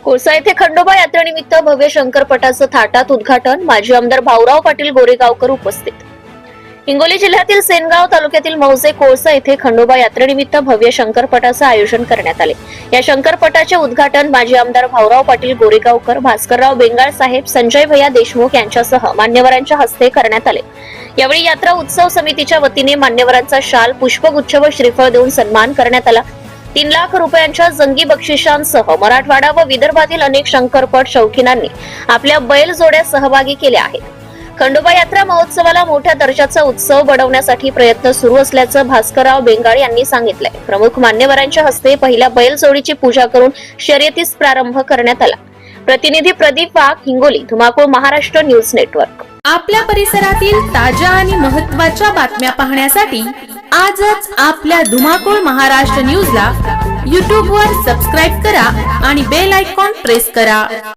कोळसा येथे खंडोबा यात्रेनिमित्त भव्य शंकरपटाचं थाटात उद्घाटन, माजी आमदार भाऊराव पाटील गोरेगावकर उपस्थित. हिंगोली जिल्ह्यातील सेनगाव तालुक्यातील मौजे कोळसा येथे खंडोबा यात्रेनिमित्त भव्य शंकरपटाचं आयोजन करण्यात आले. या शंकरपटाचे उद्घाटन माजी आमदार भाऊराव पाटील गोरेगावकर, भास्करराव बेंगाळ साहेब, संजय भैया देशमुख यांच्यासह मान्यवरांच्या हस्ते करण्यात आले. यावेळी यात्रा उत्सव समितीच्या वतीने मान्यवरांचा शाल, पुष्पगुच्छ व श्रीफळ देऊन सन्मान करण्यात आला. 3 लाख रुपयांच्या जंगी बक्षिसांसह मराठवाडा व विदर्भातील अनेक शंकरपट शौकीनांनी आपल्या बैलजोड्या सहभागी केल्या आहेत. खंडोबा यात्रा महोत्सवाला मोठ्या दर्जाचा उत्सव बनवण्यासाठी प्रयत्न सुरू असल्याचं भास्करराव बेंगाळ यांनी सांगितलंय. प्रमुख मान्यवरांच्या हस्ते पहिल्या बैलजोडीची पूजा करून शर्यतीस प्रारंभ करण्यात आला. प्रतिनिधी प्रदीप वाघ, हिंगोली, धुमाकूळ, महाराष्ट्र न्यूज नेटवर्क. आपल्या परिसरातील ताज्या आणि महत्त्वाच्या बातम्या पाहण्यासाठी आजच आपल्या धुमाकूळ महाराष्ट्र न्यूजला YouTube वर सबस्क्राईब करा आणि बेल आयकॉन प्रेस करा.